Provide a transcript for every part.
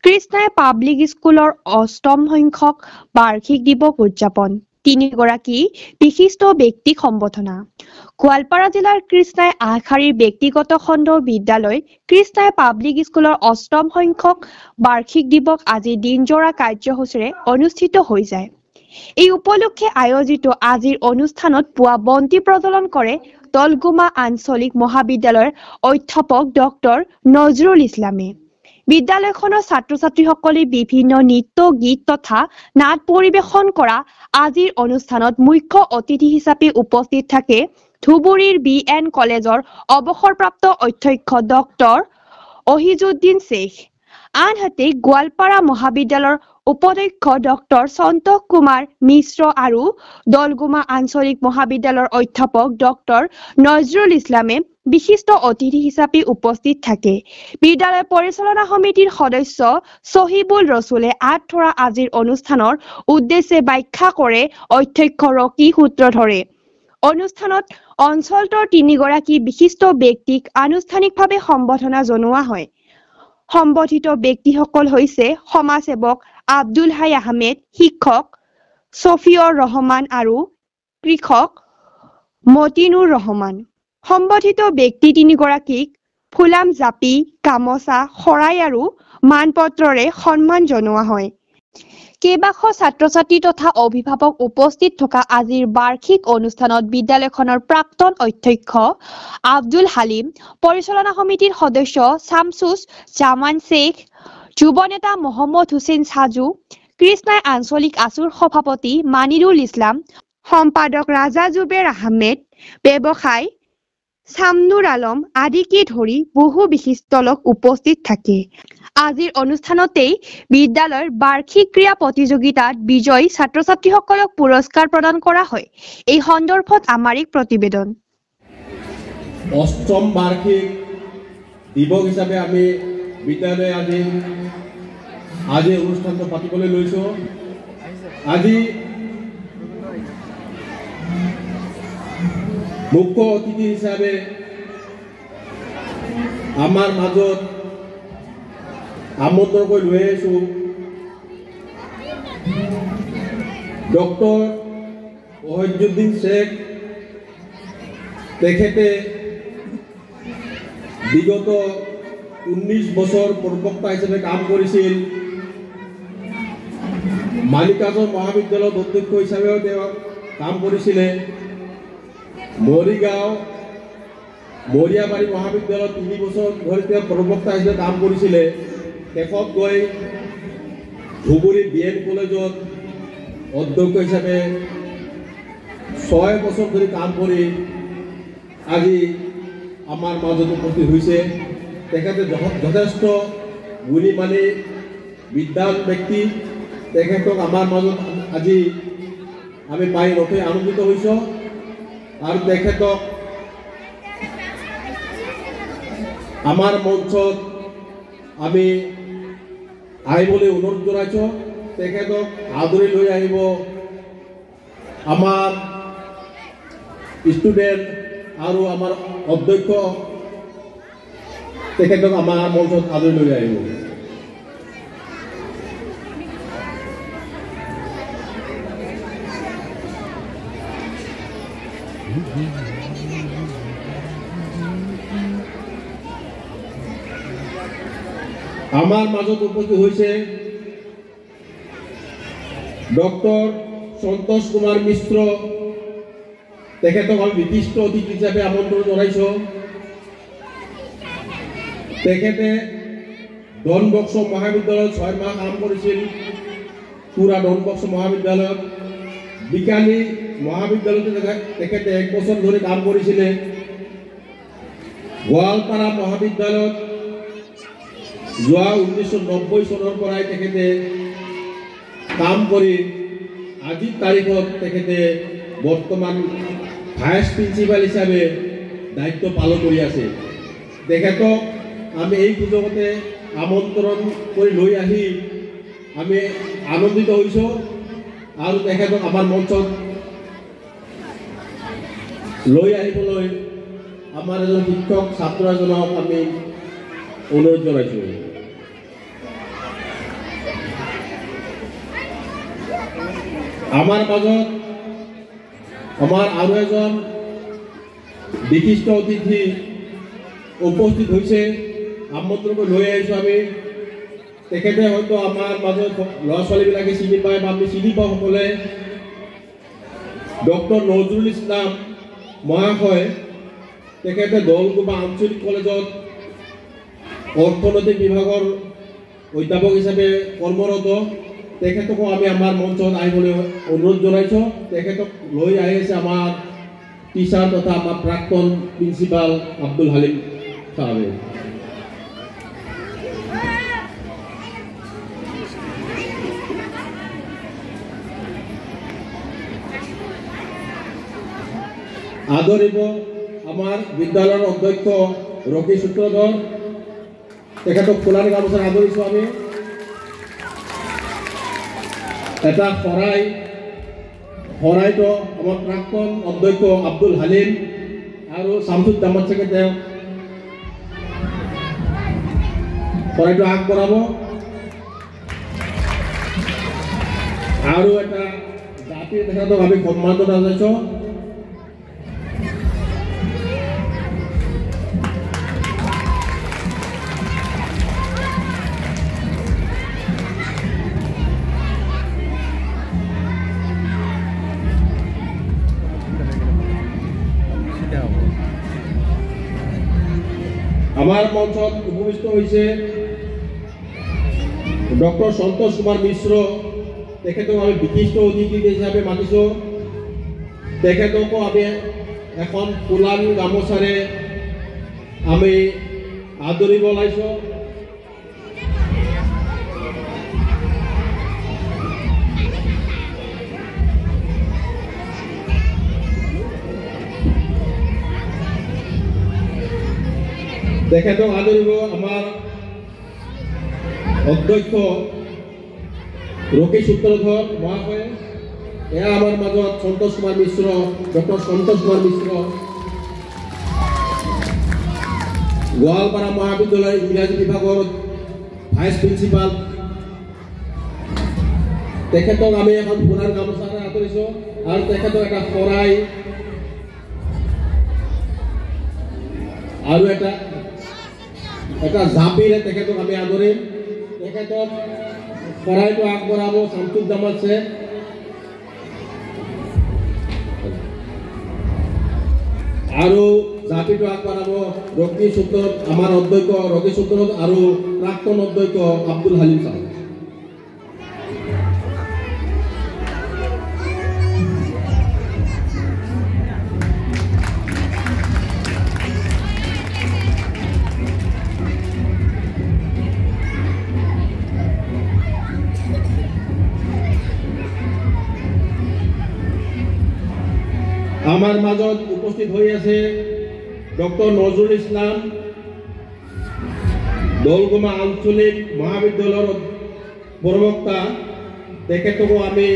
কৃষ্ণাই public স্কুলৰ অষ্টম সংখ্যক বাৰ্ষিক দিৱস উদযাপন 3 গৰাকী বিশিষ্ট ব্যক্তিক সম্বোধনা গোৱালপাৰা জিলাৰ কৃষ্ণাই আশাৰীৰ ব্যক্তিগত খণ্ড বিদ্যালয় কৃষ্ণাই পাব্লিক স্কুলৰ অষ্টম সংখ্যক বাৰ্ষিক দিৱস আজি দিনজোৰা কাৰ্যসূচীৰে অনুষ্ঠিত হৈ যায়। এই উপলক্ষে আয়োজিত আজিৰ অনুষ্ঠানত পুৱা বন্তি প্ৰজ্বলন কৰে দলগুমা আঞ্চলিক মহাবিদ্যালয়ৰ অধ্যাপক ডক্টৰ নজৰুল ইছলামে। বিদ্যালয়খনৰ ছাত্ৰ-ছাত্ৰীসকলে বিভিন্ন নৃত্য গীত তথা নাট পৰিৱেশন কৰা আজিৰ অনুষ্ঠানত মুখ্য অতিথি হিচাপে উপস্থিত থাকে ধুবুৰীৰ BN কলেজৰ অৱসৰপ্ৰাপ্ত অধ্যক্ষ ডক্টৰ অহিজুদ্দিন শেখ। আনহাতে গোৱালপাৰা মহাবিদ্যালয়ৰ উপাধ্যক্ষ ডক্টৰ সন্তোষ কুমাৰ মিশ্ৰ আৰু দলগুমা আঞ্চলিক মহাবিদ্যালয়ৰ অধ্যাপক ডক্টৰ নজৰুল ইছলামে বিশিষ্ট অতিথি হিচাপে উপস্থিত থাকে। বিদ্যালয় পৰিচালনা সমিতিৰ সদস্য সহিবুল ৰসুলে আঠৰা আজিৰ অনুষ্ঠানৰ উদ্দেশ্যে ব্যাখ্যা কৰে অধ্যক্ষ ৰকি সূত্ৰধৰে। অনুষ্ঠানত অঞ্চলটোৰ 3 গৰাকী বিশিষ্ট ব্যক্তিক আনুষ্ঠানিকভাৱে সম্বোধনা জনোৱা হয়। সম্বোধিত ব্যক্তিসকল হৈছে সমাজসেৱক আব্দুল হাই আহমেদ, শিক্ষক ছফিউৰ ৰহমান আৰু কৃষক মতিনুৰ ৰহমান। সম্বোধিত ব্যক্তি 3 গৰাকীক ফুলাম জাপি, গামোচা, শৰাই আৰু মানপত্ৰৰে সন্মান জনোৱা হয়। কেইবাশ ছাত্ৰ-ছাত্ৰী তথা অভিভাৱক উপস্থিত থকা আজিৰ বাৰ্ষিক অনুষ্ঠানত বিদ্যালয়খনৰ প্ৰাক্তন অধ্যক্ষ আব্দুল হালিম, পৰিচালনা সমিতিৰ সদস্য শামছুজ জামান শেখ, যুৱ নেতা মহম্মদ হুছেইন সাজু, কৃষ্ণাই আঞ্চলিক আছুৰ সভাপতি মানিৰুল ইছলাম, সম্পাদক ৰাজা জুবেৰ আহমেদ, ব্যৱসায় শামনুৰ আলম আদিকে ধৰি বহু বিশিষ্ট লোক উপস্থিত থাকে। আজিৰ অনুষ্ঠানতেই বিদ্যালয়ৰ বাৰ্ষিক ক্ৰীড়া প্ৰতিযোগিতাত বিজয়ী ছাত্ৰ-ছাত্ৰীসকলক পুৰস্কাৰ প্ৰদান কৰা হয়। এই সন্দৰ্ভত আমাৰ এক প্ৰতিবেদন। অষ্টম বাৰ্ষিক দিৱস হিচাপে আমি বিদ্যালয়ে আজি অনুষ্ঠানটো পাতিবলৈ লৈছোঁ। আজি মুখ্য অতিথি হিচাপে আমাৰ মাজত আমন্ত্ৰণ কৰি লৈ আহিছোঁ ডক্টৰ অহিজুদ্দিন শেখ। তেখেতে বিগত 19 বছৰ প্ৰবক্তা হিচাপে কাম কৰিছিল। মালিকাজৰ মহাবিদ্যালয়ৰ অধ্যক্ষ হিচাপেও তেওঁ কাম কৰিছিলে। মৰিয়াবাৰী মহাবিদ্যালয়ত 3 বছৰ ধৰি তেওঁ প্ৰবক্তা হিচাপে কাম কৰিছিলে। শেষত গৈ ধুবুৰী BN কলেজত অধ্যক্ষ হিচাপে 6 বছৰ ধৰি কাম কৰি আজি আমাৰ মাজত উপস্থিত হৈছে। তেখেতে যথেষ্ট গুণী-মানী বিদ্যান ব্যক্তি। তেখেতক আমাৰ মাজত আজি আমি পাই নথৈ আনন্দিত হৈছোঁ আৰু তেখেতক আমাৰ মঞ্চত আমি আহিবলৈ অনুৰোধ জনাইছোঁ। তেখেতক আদৰি লৈ আহিব আমাৰ ষ্টুডেণ্ট আৰু আমাৰ অধ্যক্ষ। তেখেতক আমাৰ মঞ্চত আদৰি লৈ আহিব। আমাৰ মাজত উপস্থিত হৈছে ডক্টৰ সন্তোষ কুমাৰ মিশ্ৰ। তেখেতক আমি বিশিষ্ট অতিথি হিচাপে আমন্ত্ৰণ জনাইছোঁ। তেখেতে ডনবস্কো মহাবিদ্যালয়ত 6 মাহ কাম কৰিছিল। পুৰা ডনবস্কো মহাবিদ্যালয়ত বিজ্ঞানী মহাবিদ্যালয়ত তেখেতে 1 বছৰ ধৰি কাম কৰিছিলে। গোৱালপাৰা মহাবিদ্যালয়ত যোৱা 1990 চনৰ পৰাই তেখেতে কাম কৰি আজিৰ তাৰিখত তেখেতে বৰ্তমান ভাইচ প্ৰিন্সিপাল হিচাপে দায়িত্ব পালন কৰি আছে। তেখেতক আমি এই সুযোগতে আমন্ত্ৰণ কৰি লৈ আহি আমি আনন্দিত হৈছোঁ আৰু তেখেতক আমাৰ মঞ্চত লৈ আহিবলৈ আমাৰ এজন শিক্ষক ছাত্ৰ এজনক আমি অনুৰোধ জনাইছোঁ। আমাৰ মাজত আমাৰ আৰু এজন বিশিষ্ট অতিথি উপস্থিত হৈছে, আমন্ত্ৰণ লৈ আহিছোঁ আমি। তেখেতে হয়তো আমাৰ মাজত ল'ৰা ছোৱালীবিলাকে চিনি পায় বা আমি চিনি পাওঁ সকলে। ডক্টৰ নজৰুল ইছলাম মহাশয়, তেখেতে দৌলগোমা আঞ্চলিক কলেজত অৰ্থনৈতিক বিভাগৰ অধ্যাপক হিচাপে কৰ্মৰত। তেখেতকো আমি আমাৰ মঞ্চত আহিবলৈ অনুৰোধ জনাইছোঁ। তেখেতক লৈ আহি আছে আমাৰ টিচাৰ তথা আমাৰ প্ৰাক্তন প্ৰিন্সিপাল আব্দুল হালিম চাহাবে। আদৰিব আমাৰ বিদ্যালয়ৰ অধ্যক্ষ ৰকি সূত্ৰধৰ, তেখেতক ফুলাৰ গামোচাৰে আদৰিছোঁ আমি। এটা শৰাইটো আমাৰ প্ৰাক্তন অধ্যক্ষ আব্দুল হালিম আৰু শামসুজ্জামান চাগে তেওঁ শৰাইটো আগবঢ়াব। আৰু এটা জাতিৰ তেখেতক আমি সন্মান জনাইছোঁ। আমাৰ মঞ্চত উপবিষ্ট হৈছে ডক্টৰ সন্তোষ কুমাৰ মিশ্ৰ, তেখেতক আমি বিশিষ্ট অতিথি হিচাপে মাতিছোঁ। তেখেতকো আমি এখন ফুলান গামোচাৰে আমি আদৰিব ওলাইছোঁ। তেখেতক আদৰিব আমাৰ অধ্যক্ষ ৰকি সূত্ৰধৰ মহাশয়। এয়া আমাৰ মাজত সন্তোষ কুমাৰ মিশ্ৰ, ডক্টৰ সন্তোষ কুমাৰ মিশ্ৰ, গোৱালপাৰা মহাবিদ্যালয়ৰ ইংৰাজী বিভাগৰ ভাইচ প্ৰিন্সিপাল। তেখেতক আমি এখন পুনৰ গামোচাৰে আদৰিছোঁ আৰু তেখেতক এটা শৰাই আৰু এটা জাপিৰে তেখেতক আমি আদৰিম। তেখেতক শৰাইটো আগবঢ়াব শামসুজ্জামান শেখ আৰু জাপিটো আগবঢ়াব ৰকি সূত্ৰ, আমাৰ অধ্যক্ষ ৰকি সূত্ৰ আৰু প্ৰাক্তন অধ্যক্ষ আব্দুল হালিম চাহাব। আমাৰ মাজত উপস্থিত হৈ আছে ডক্টৰ নজৰুল ইছলাম, দৌলগোমা আঞ্চলিক মহাবিদ্যালয়ৰ প্ৰবক্তা। তেখেতকো আমি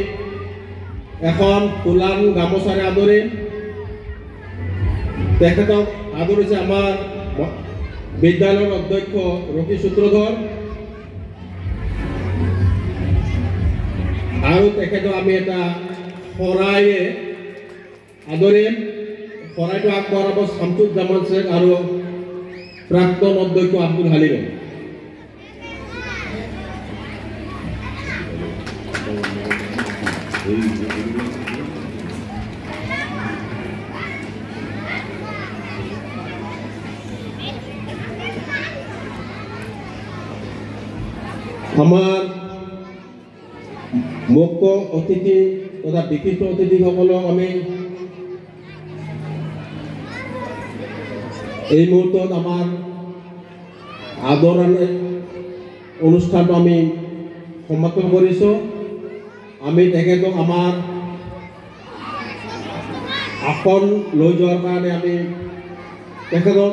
এখন ফুলান গামোচাৰে আদৰিম। তেখেতক আদৰিছে আমাৰ বিদ্যালয়ৰ অধ্যক্ষ ৰকি সূত্ৰধৰ আৰু তেখেতক আমি এটা শৰাইৰে আদৰিম। শৰাইটো আগবঢ়াব শামসুজ্জামান শেখ আৰু প্ৰাক্তন অধ্যক্ষ আব্দুল হালিম। আমাৰ মুখ্য অতিথি তথা বিশিষ্ট অতিথিসকলক আমি এই মুহূৰ্তত আমাৰ আদৰণি অনুষ্ঠানটো আমি সমাপন কৰিছোঁ। আমি তেখেতক আমাৰ আসন লৈ যোৱাৰ কাৰণে আমি তেখেতক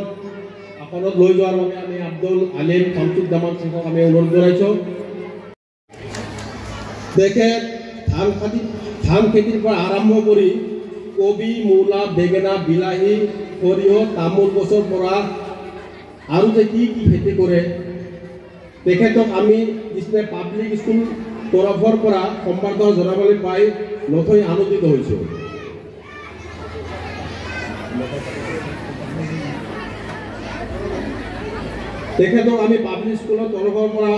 আসনত লৈ যোৱাৰ বাবে আমি আব্দুল হালিম শামসুজ্জামান শেখক আমি অনুৰোধ জনাইছোঁ। তেখেত ধান খেতিৰ পৰা আৰম্ভ কৰি কবি, মূলা, বেঙেনা, বিলাহী, সৰিয়হ, তামোল গছৰ পৰা আৰু যে কি কি খেতি কৰে তেখেতক আমি কৃষ্ণাই পাব্লিক স্কুল তৰফৰ পৰা সম্বৰ্ধনা জনাবলৈ পাই নথৈ আনন্দিত হৈছোঁ। তেখেতক আমি পাব্লিক স্কুলৰ তৰফৰ পৰা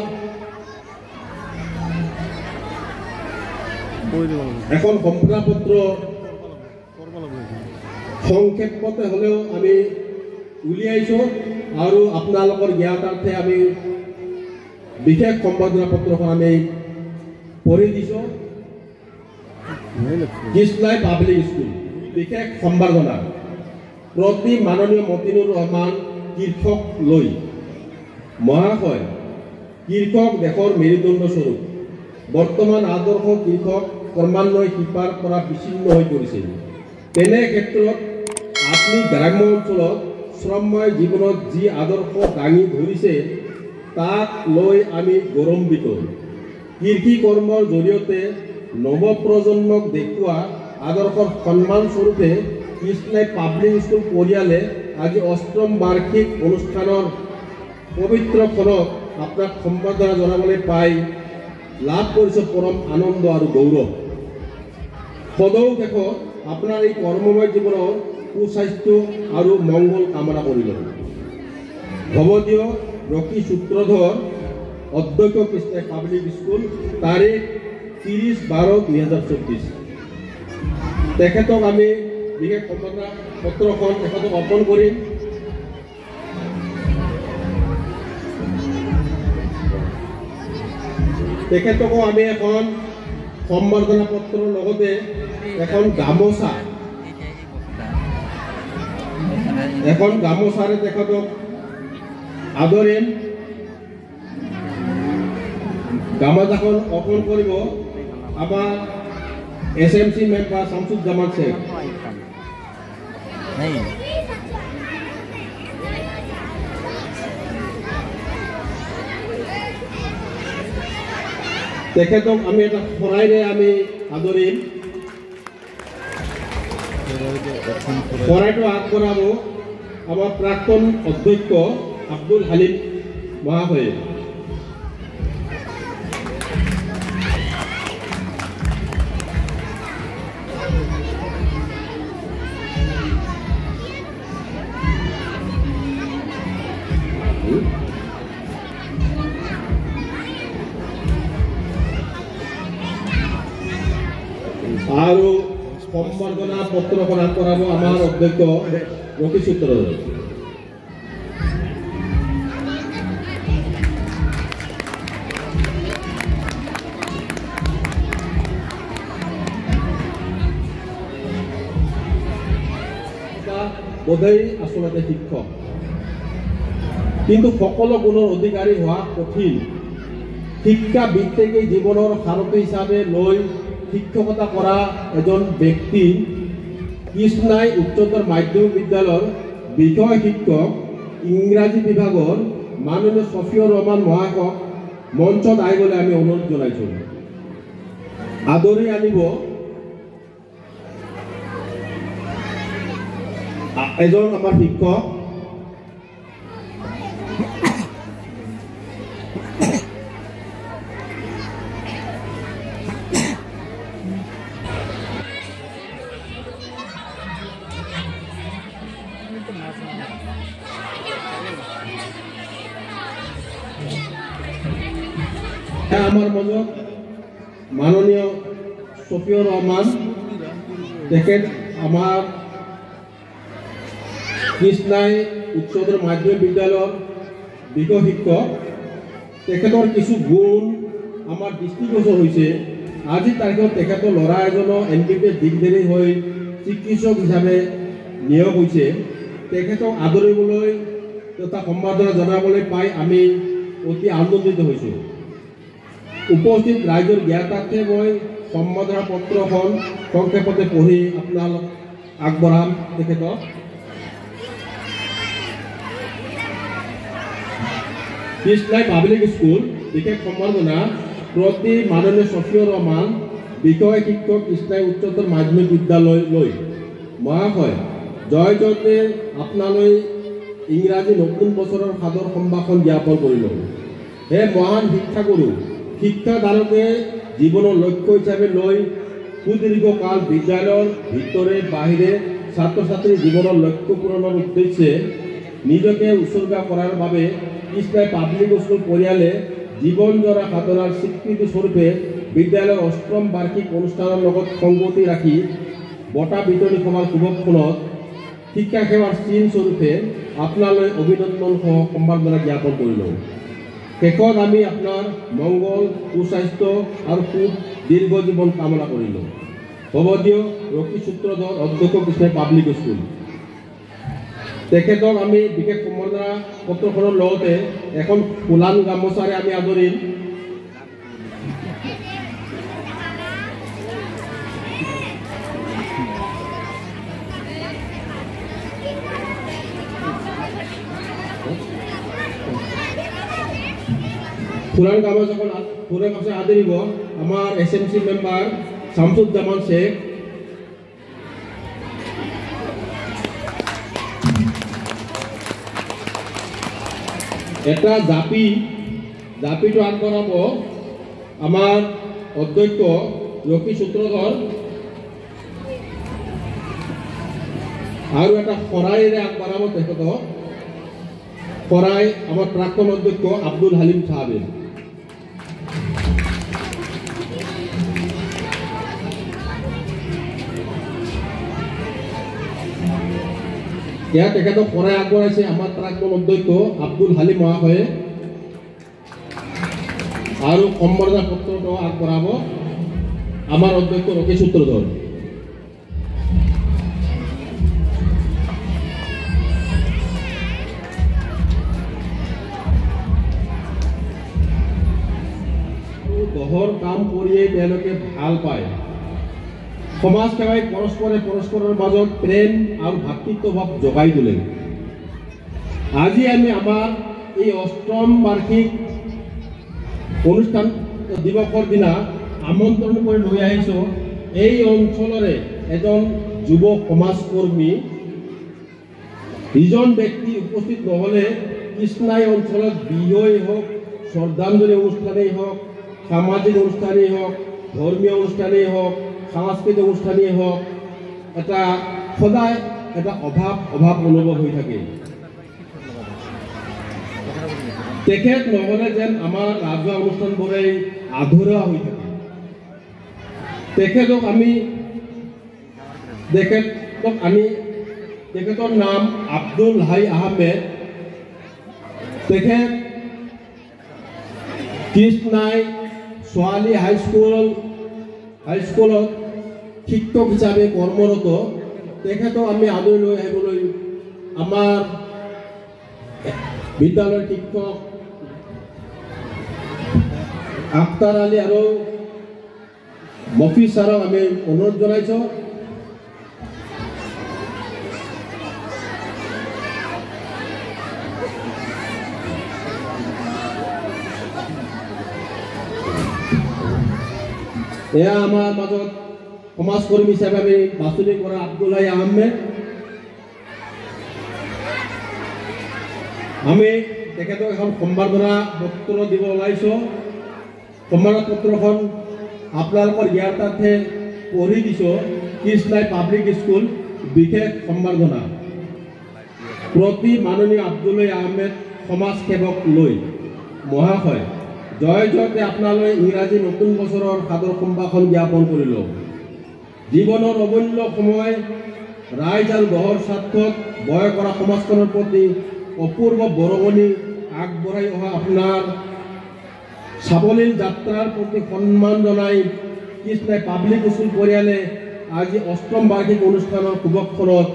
এখন সম্বৰ্ধনা পত্ৰ সংক্ষেপতে হ'লেও আমি উলিয়াইছোঁ আৰু আপোনালোকৰ জ্ঞাতাৰ্থে আমি বিশেষ সম্বৰ্ধনা পত্ৰখন আমি পঢ়ি দিছোঁ। কৃষ্ণাই পাব্লিক স্কুল বিশেষ সম্বৰ্ধনা প্ৰতি মাননীয় মতিনুৰ ৰহমান কৃষক লৈ মহাশয়, কৃষক দেশৰ মেৰুদণ্ড স্বৰূপ। বৰ্তমান আদৰ্শ কৃষক ক্ৰমান্বয়ে কৃপাৰ পৰা বিচ্ছিন্ন হৈ পৰিছিল। তেনে ক্ষেত্ৰত আপুনি গ্ৰাম্য অঞ্চলত শ্ৰমময় জীৱনত যি আদৰ্শ দাঙি ধৰিছে তাক লৈ আমি গৌৰৱান্বিত। কৃষি কৰ্মৰ জৰিয়তে নৱপ্ৰজন্মক দেখুওৱা আদৰ্শৰ সন্মান স্বৰূপে কৃষ্ণাই পাব্লিক স্কুল পৰিয়ালে আজি ৮ম বাৰ্ষিক অনুষ্ঠানৰ পবিত্ৰ ফলত আপোনাক সম্বৰ্ধনা জনাবলৈ পাই লাভ কৰিছে পৰম আনন্দ আৰু গৌৰৱ। সদৌ দেশত আপোনাৰ এই কৰ্মময় জীৱনৰ সুস্বাস্থ্য আৰু মংগল কামনা কৰিলোঁ। হ'ব দিয়ক। ৰকি সূত্ৰধৰ, অধ্যক্ষ কৃষ্ণাই পাব্লিক স্কুল, তাৰিখ 30/12/2024। তেখেতক আমি বিশেষ সম্বৰ্ধনা পত্ৰখন তেখেতক অৰ্পণ কৰিম। তেখেতকো আমি এখন সম্বৰ্ধনা পত্ৰৰ লগতে এখন গামোচাৰে তেখেতক আদৰিম। গামোচাখন অৰ্পণ কৰিব আমাৰ SMC মেম্বাৰ শামছুজ্জামান শেখ। তেখেতক আমি এটা শৰাইৰে আমি আদৰিম। শৰাইটো আগবঢ়াব আমাৰ প্ৰাক্তন অধ্যক্ষ আব্দুল হালিম মহাশয়ে। আৰু সম্বৰ্ধনা পত্ৰখন আগবঢ়াব আমাৰ অধ্যক্ষ ৰকি সূত্ৰধৰ। বোধেই আচলতে শিক্ষক, কিন্তু সকলো গুণৰ অধিকাৰী হোৱা কঠিন। শিক্ষা বৃত্তিকেই জীৱনৰ সাৰথী হিচাপে লৈ শিক্ষকতা কৰা এজন ব্যক্তি কৃষ্ণাই উচ্চতৰ মাধ্যমিক বিদ্যালয়ৰ বিষয় শিক্ষক ইংৰাজী বিভাগৰ মাননীয় ছফিউৰ ৰহমান মহাশয়ক মঞ্চত আহিবলৈ আমি অনুৰোধ জনাইছোঁ। আদৰি আনিব এজন আমাৰ শিক্ষক আমাৰ মাজত মাননীয় ছফিউৰ ৰহমান, তেখেত আমাৰ কৃষ্ণাই উচ্চতৰ মাধ্যমিক বিদ্যালয়ৰ বিষয় শিক্ষক। তেখেতৰ কিছু গুণ আমাৰ দৃষ্টিগোচৰ হৈছে। আজিৰ তাৰিখত তেখেতৰ ল'ৰা এজনৰ MBBS ডিগ্ৰী হৈ চিকিৎসক হিচাপে নিয়োগ হৈছে। তেখেতক আদৰিবলৈ তথা সম্বৰ্ধনা জনাবলৈ পাই আমি অতি আনন্দিত হৈছোঁ। উপস্থিত ৰাইজৰ জ্ঞাতাৰ্থে মই সম্বৰ্ধনা পত্ৰখন সংক্ষেপতে পঢ়ি আপোনালোক আগবঢ়াম। তেখেতক কৃষ্ণাই পাব্লিক স্কুল বিশেষ সম্বৰ্ধনা প্ৰতি মাননীয় ছফিউৰ ৰহমান বিষয় শিক্ষক কৃষ্ণাই উচ্চতৰ মাধ্যমিক বিদ্যালয় লৈ মহাশয়, জয়তে আপোনালৈ ইংৰাজী নতুন বছৰৰ সাদৰ সম্ভাষণ জ্ঞাপন কৰিলোঁ। হে মহান শিক্ষাগুৰু শিক্ষাদানকে জীৱনৰ লক্ষ্য হিচাপে লৈ সুদীৰ্ঘকাল বিদ্যালয়ৰ ভিতৰে বাহিৰে ছাত্ৰ ছাত্ৰীৰ জীৱনৰ লক্ষ্য পূৰণৰ উদ্দেশ্যে নিজকে উৎসৰ্গা কৰাৰ বাবে কৃষ্ণাই পাব্লিক স্কুল পৰিয়ালে জীৱনজোৰা সাধনাৰ স্বীকৃতি স্বৰূপে বিদ্যালয়ৰ অষ্টম বাৰ্ষিক অনুষ্ঠানৰ লগত সংগতি ৰাখি বঁটা বিতৰণী সভাৰ শুভক্ষণত শিক্ষা সেৱাৰ চিন স্বৰূপে আপোনালৈ অভিনন্দন সহ সম্বৰ্ধনা জ্ঞাপন কৰিলোঁ। শেষত আমি আপোনাৰ মংগল, সুস্বাস্থ্য আৰু দীৰ্ঘ জীৱন কামনা কৰিলোঁ। হ'ব দিয়ক ৰক্ষী সূত্ৰধৰ অধ্যক্ষ কৃষ্ণাই পাব্লিক স্কুল। তেখেতক আমি বিশেষ সম্বৰ্ধনা পত্ৰখনৰ লগতে এখন ফুলান গামোচাৰে আমি আদৰিম। ফুলান গামোচাখন আদৰিব আমাৰ SMC মেম্বাৰ শামসুজ্জামান শেখ। এটা জাপিটো আগবঢ়াব আমাৰ অধ্যক্ষ ৰক্ষী সূত্ৰধৰ আৰু এটা শৰাইৰে আগবঢ়াব তেখেতক শৰাই আমাৰ প্ৰাক্তন অধ্যক্ষ আব্দুল হালিম চাহাবে। ইয়াত তেখেতক শৰাই আগবঢ়াইছে আমাৰ প্ৰাক্তন অধ্যক্ষ আব্দুল হালিম মহাশয়ে আৰু সম্বৰ্ধনা পত্ৰটো আগবঢ়াব আমাৰ অধ্যক্ষ ৰক্ষী সূত্ৰধৰ। দহৰ কাম কৰিয়েই তেওঁলোকে ভাল পায়। সমাজ সেৱাই পৰস্পৰৰ মাজত প্ৰেম আৰু ভাতৃত্বভাৱ জগাই তোলে। আজি আমি আমাৰ এই অষ্টম বাৰ্ষিক অনুষ্ঠান দিৱসৰ দিনা আমন্ত্ৰণ কৰি লৈ আহিছোঁ এই অঞ্চলৰে এজন যুৱ সমাজকৰ্মী। ইজন ব্যক্তি উপস্থিত নহ'লে কৃষ্ণাই অঞ্চলত বিহুৱেই হওক, শ্ৰদ্ধাঞ্জলি অনুষ্ঠানেই হওক, সামাজিক অনুষ্ঠানেই হওক, ধৰ্মীয় অনুষ্ঠানেই হওক, সাংস্কৃতিক অনুষ্ঠানেই হওক, এটা সদায় এটা অভাৱ অনুভৱ হৈ থাকে। তেখেত নহ'লে যেন আমাৰ ৰাজহুৱা অনুষ্ঠানবোৰেই আধৰুৱা হৈ থাকে। তেখেতৰ নাম আব্দুল হাই আহমেদ। তেখেত কৃষ্ণাই ছোৱালী হাইস্কুলত শিক্ষক হিচাপে কৰ্মৰত। তেখেতক আমি আদৰি লৈ আহিবলৈ আমাৰ বিদ্যালয়ৰ শিক্ষক আখতাৰ আলী আৰু মফিজ ছাৰক আমি অনুৰোধ জনাইছোঁ। এয়া আমাৰ মাজত সমাজকৰ্মী হিচাপে আমি বাছনি কৰা আব্দুল হাই আহমেদ। আমি তেখেতক এখন সম্বৰ্ধনা পত্ৰ দিব ওলাইছোঁ। সম্বৰ্ধনা পত্ৰখন আপোনালোকৰ ইয়াৰ তাতে পঢ়ি দিছোঁ। কৃষ্ণাই পাব্লিক স্কুল বিশেষ সম্বৰ্ধনা প্ৰতি মাননীয় আব্দুল হাই আহমেদ সমাজ সেৱক লৈ মহাশয় জয় জয়তে আপোনালৈ ইংৰাজী নতুন বছৰৰ সাদৰ সম্ভাষণ জ্ঞাপন কৰিলোঁ। জীৱনৰ অমূল্য সময় ৰাইজ আৰু দহৰ স্বাৰ্থত ব্যয় কৰা সমাজখনৰ প্ৰতি অপূৰ্ব বৰঙণি আগবঢ়াই অহা আপোনাৰ সাৱলীল যাত্ৰাৰ প্ৰতি সন্মান জনাই কৃষ্ণাই পাব্লিক স্কুল পৰিয়ালে আজি অষ্টম বাৰ্ষিক অনুষ্ঠানৰ শুভক্ষণত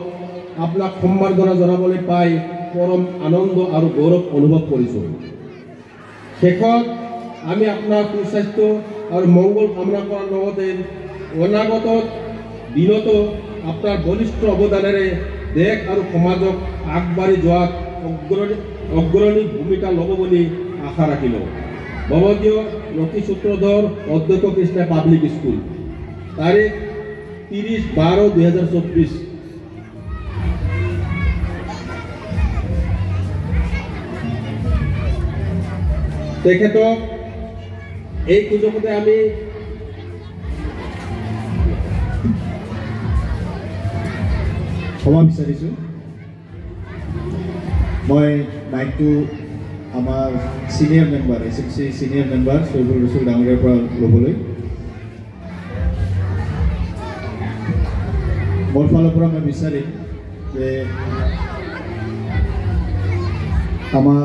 আপোনাক সম্বৰ্ধনা জনাবলৈ পাই পৰম আনন্দ আৰু গৌৰৱ অনুভৱ কৰিছোঁ। শেষত আমি আপোনাৰ সুস্বাস্থ্য আৰু মংগল কামনা কৰাৰ লগতে অনাগত দিনতো আপোনাৰ বলিষ্ঠ অৱদানেৰে দেশ আৰু সমাজক আগবাঢ়ি যোৱাত অগ্ৰণী ভূমিকা ল'ব বুলি আশা ৰাখিলোঁ। ভৱদীয় ৰক্ষী সূত্ৰধৰ অধ্যক্ষ কৃষ্ণাই পাব্লিক স্কুল, তাৰিখ 30/12/2024। তেখেতক এই সুযোগতে আমি ক্ষমা বিচাৰিছোঁ। মই মাইকটো আমাৰ senior member SMC senior member Saibul Rasul ডাঙৰীয়াৰ পৰা ল'বলৈ। মোৰ ফালৰ পৰা মই বিচাৰিম যে আমাৰ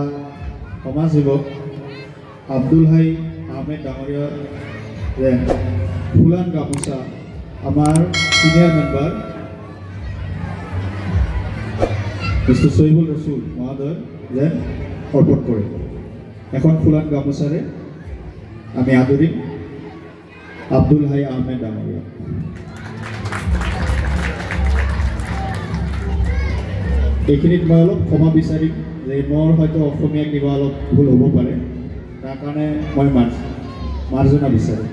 সমাজ সেৱক আব্দুল হাই আহমেদ ডাঙৰীয়াৰ যে ফুলান গামোচা আমাৰ ছিনিয়ৰ মেম্বাৰ মিষ্টাৰ চৈবুল ৰছুল মহোদয় যেন অৰ্পণ কৰে। এখন ফুলান গামোচাৰে আমি আদৰিম আব্দুল হাই আহমেদ ডাঙৰীয়া। এইখিনিত মই অলপ ক্ষমা বিচাৰিম যে মোৰ হয়তো অসমীয়া কিবা অলপ ভুল হ'ব পাৰে, তাৰ কাৰণে মই মাৰ্জনা বিচাৰিম।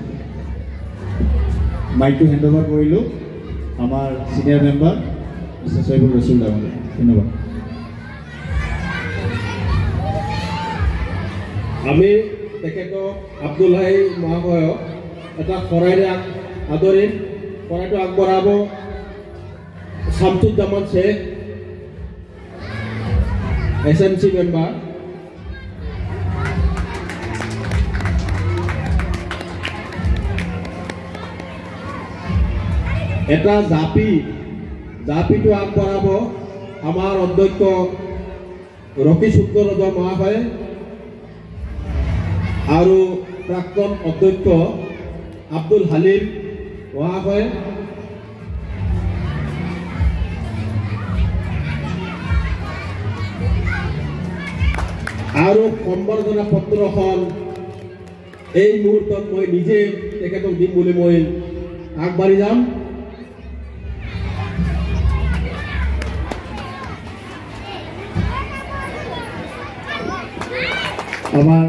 মাইকটো হেণ্ড অভাৰ কৰিলোঁ আমাৰ ছিনিয়ৰ মেম্বাৰ মিষ্টাৰ চৈবুল ৰছুল ডাঙৰীয়া। ধন্যবাদ। আমি তেখেতক আব্দুল হাই মহাশয়ক এটা শৰাইৰে আদৰিম। শৰাইটো আগবঢ়াব শামছুজ্জামান শ্বেখ SMC মেম্বাৰ। এটা জাপিটো আগবঢ়াব আমাৰ অধ্যক্ষ ৰকি শুক্লৰজা মহাশয় আৰু প্ৰাক্তন অধ্যক্ষ আব্দুল হালিম মহাশয়। আৰু সম্বৰ্ধনা পত্ৰখন এই মুহূৰ্তত মই নিজে তেখেতক দিম বুলি মই আগবাঢ়ি যাম। আমাৰ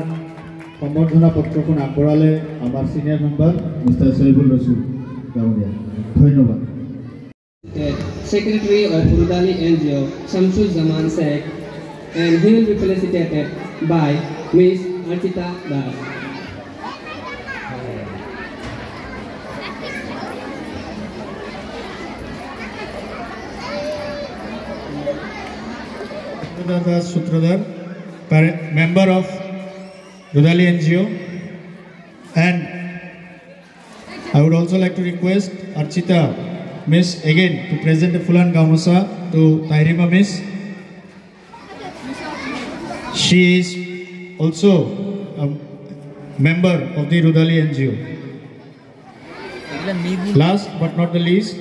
সম্বৰ্ধনা পত্ৰখন আগবঢ়ালে আমাৰ ছিনিয়ৰ মেম্বাৰ মিষ্টাৰ চৈবুল ৰছুল ডাঙৰীয়া। ধন্যবাদ। Secretary of Rudali NGO Shamsuzzaman Sheikh, and he will be felicitated by Miss Archita Das. Sutradhar, member of Rudali NGO, and I would also like to request Archita Miss again to present the Fulan Gamusa to Tairima Miss. She is also a member of the Rudali NGO. Last but not the least,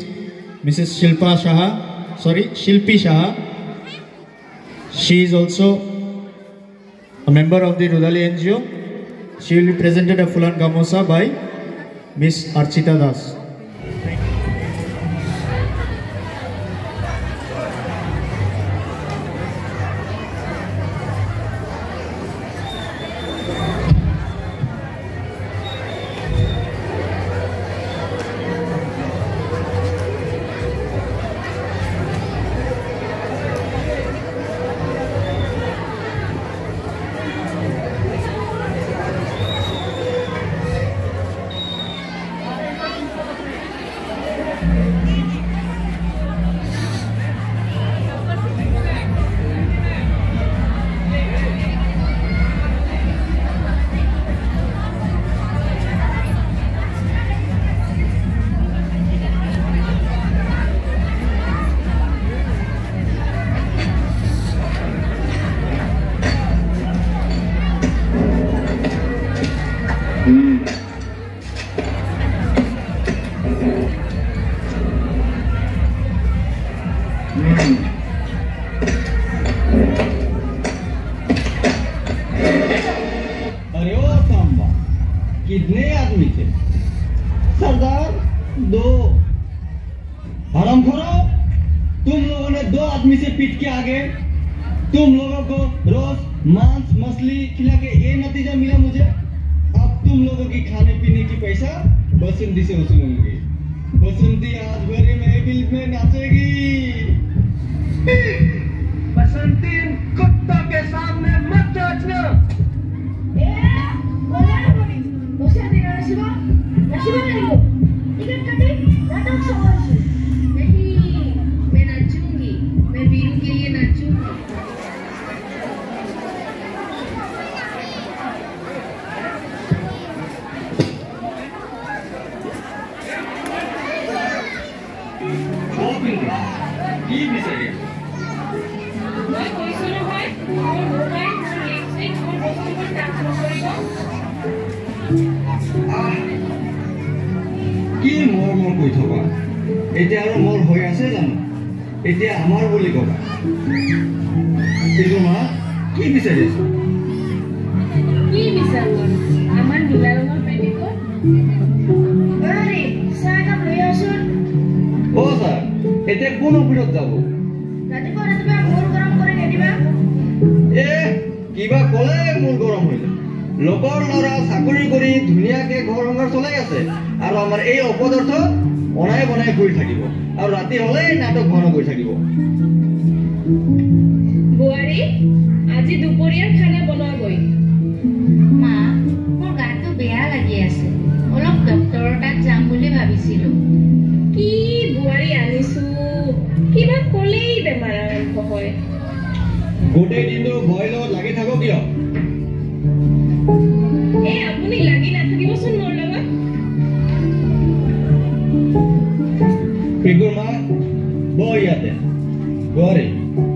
Mrs. Shilpi Shaha. She is also a member of the Rudali NGO. She will be presented a Fulan Gamusa by Miss Archita Das. अरे ओ सांबा, कितने आदमी थे? सरदार, 2। हरामखोरो, तुम लोगों ने 2 आदमी से पीट के आगे तुम लोगों को रोज मांस मछली खिला के ये नतीजा मिला मुझे। अब तुम लोगों की खाने पीने की पैसा बसंती से वसूलूंगी। बसंती आज भरे महफिल में नाचेगी। बसंती कुत्तों के सामने मत नाचना। बोला ना, কি মোৰ কৈ থকা এতিয়া আৰু মোৰ হৈ আছে জানো এতিয়া আমাৰ বুলি কবা মা কি বিচাৰি আছো কি বিচাৰো আমাৰ নীলা ৰঙৰ পেটিকোট আৰে সাকা লৈ আসুন ও স্যাৰ এতিয়া কোন অফিসত যাব ৰাতিপুৱা মোৰ গৰম কৰি নিদিবা কিবা কলে মোৰ গৰম হৈ যায় লোকৰ লৰা চাকৰি কৰি ধুনীয়াকে ঘৰ সংসাৰ চলাই আছে আৰু আমাৰ এই অপদাৰ্থ অনাই বনাই ঘূৰি থাকিব আৰু ৰাতি হলে নাটক ঘন কৰি থাকিব বুৱাৰী আজি দুপৰীয়াৰ খানা বনোৱা গৈ মা মোৰ গাটো বেয়া লাগি আছে অলপ ডক্টৰৰ তাত যাম বুলি ভাবিছিলো কি বুৱাৰী আনিছো কিবা কলেই বেমাৰ আৰম্ভ হয় গোটেই দিনটো ভয় লগত লাগি থাকো কিয় আপুনি লাগি নাথাকিবচোন মোৰ লগত পেগুৰ মা বহ ইয়াতে বোৱাৰী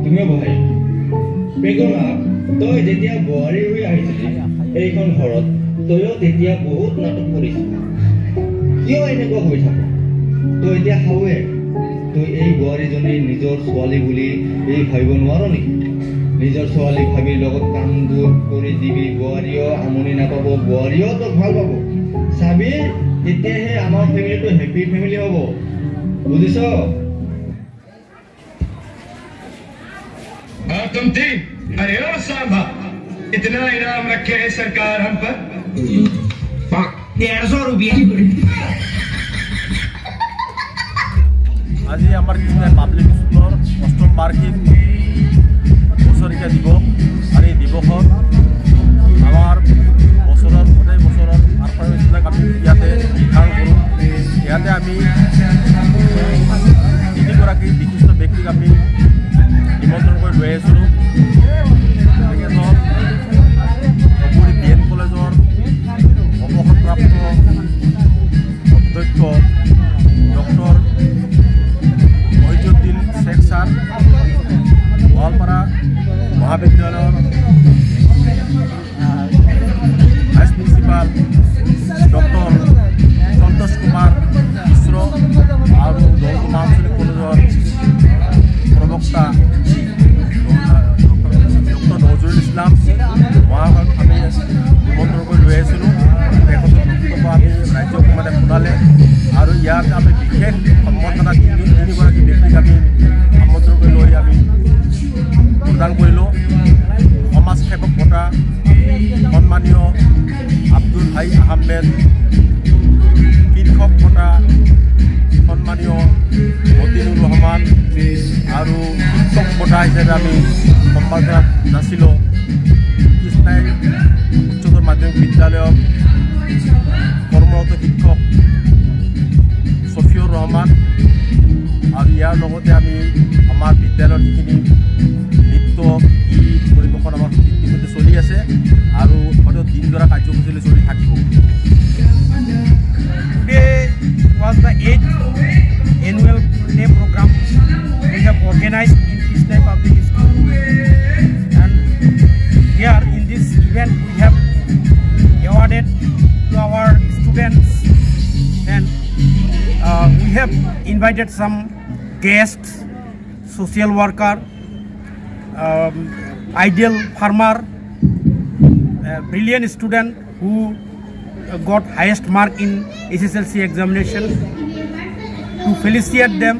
তুমিও বহাই পেগুৰ মা তই যেতিয়া বোৱাৰী হৈ আহিছিলি এইখন ঘৰত তইও তেতিয়া বহুত নাটক কৰিছিলি কিয় এনেকুৱা হৈ থাক তই এতিয়া খাৱে তই এই বোৱাৰীজনী নিজৰ ছোৱালী বুলি এই ভাবিব নোৱাৰ নেকি নিজৰ ছোৱালী ভাবি লগত কাম কৰি দিবি বোৱাৰীও আমনি নাপাব বোৱাৰীও তোক ভাল পাব চাবি তেতিয়াহে আমাৰ ফেমিলিটো হেপী ফেমিলি হ'ব बुझिस तुम तीन अरे ओ सांभा इतना इनाम रखे है सरकार हम पर 150 रुपया আজি আমাৰ কৃষ্ণাই পাব্লিক স্কুলৰ অষ্টম বাৰ্ষিক বছৰীয়া দিৱস আৰু এই দিৱসত আমাৰ বছৰৰ গোটেই বছৰৰ পাৰফৰ্মেঞ্চবিলাক আমি ইয়াতে নিৰ্ধাৰণ কৰোঁ ইয়াতে আমি তিনিগৰাকী বিশিষ্ট ব্যক্তিক আমি নিমন্ত্ৰণ কৰি লৈ আহিছিলোঁ তেখেতক ধুবুৰী BN কলেজৰ অৱসৰপ্ৰাপ্ত অধ্যক্ষ ডক্টৰ মহিজুদ্দিন শেখ ছাৰ গোৱালপাৰা মহাবিদ্যালয়ৰ vice principal doctor Santosh Kumar মিশ্ৰ আৰু দৌলগুমা আঞ্চলিক কলেজৰ প্ৰবক্তা ডক্টৰ নজৰুল ইছলাম মহাশয়ক আমি নিমন্ত্ৰণ কৰি লৈ আহিছিলোঁ তেখেতৰ বক্তব্য আমি ৰাজ্যক মানে শুনালে আৰু ইয়াত আমি বিশেষ সম্বৰ্ধনা তিনিগৰাকী ব্যক্তিক আমি আমন্ত্ৰণ কৰি লৈ আমি প্ৰদান কৰিলোঁ সমাজ সেৱক বঁটা সন্মানীয় আব্দুল হাই আহমেদ কৃষক বঁটা সন্মানীয় মতিনুৰ ৰহমান আৰু শিক্ষক বঁটা হিচাপে আমি সম্বৰ্ধনা যাচিলোঁ কৃষ্ণাই উচ্চতৰ মাধ্যমিক বিদ্যালয়ৰ কৰ্মৰত শিক্ষক ছফিউৰ ৰহমান আৰু ইয়াৰ লগতে আমি আমাৰ বিদ্যালয়ৰ যিখিনি নৃত্য গীত পৰিৱেশন আমাৰ ইতিমধ্যে চলি আছে আৰু হয়তো দিনজোৰা কাৰ্যসূচীলৈ চলি থাকিব Today was the 8th annual day program we have organized in Kishnai Public School, and here in this event we have awarded to our students, and we have invited some guests, social worker, ideal farmer, brilliant student who got highest mark in SSLC examination. To felicitate them,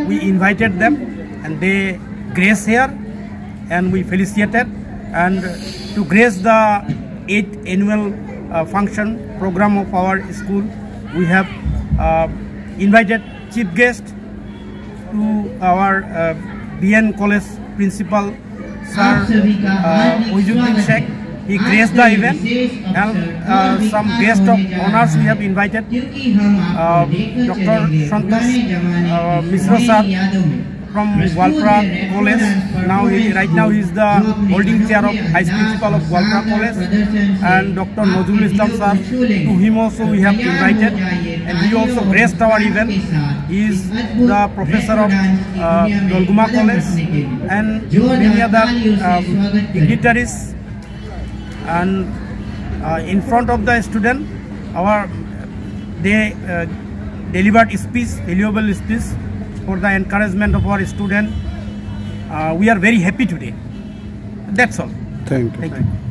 we invited them and they graced here and we felicitated, and to grace the 8th annual function program of our school, we have invited chief guest to our BN college principal Sir Mohijuddin Sheikh, he graced the event, and some guest of honors we have invited. Dr. Santosh Mishra sir from Gwalpara College. Right now he is the holding chair of Vice Principal of Gwalpara College, and Dr. Nazrul Islam sir. To him also we have invited, and he also graced our event. He is the professor of Dolguma College, and many other dignitaries. And in front of the student, they delivered speech, valuable speech for the encouragement of our student. We are very happy today. That's all. Thank you. Thank you.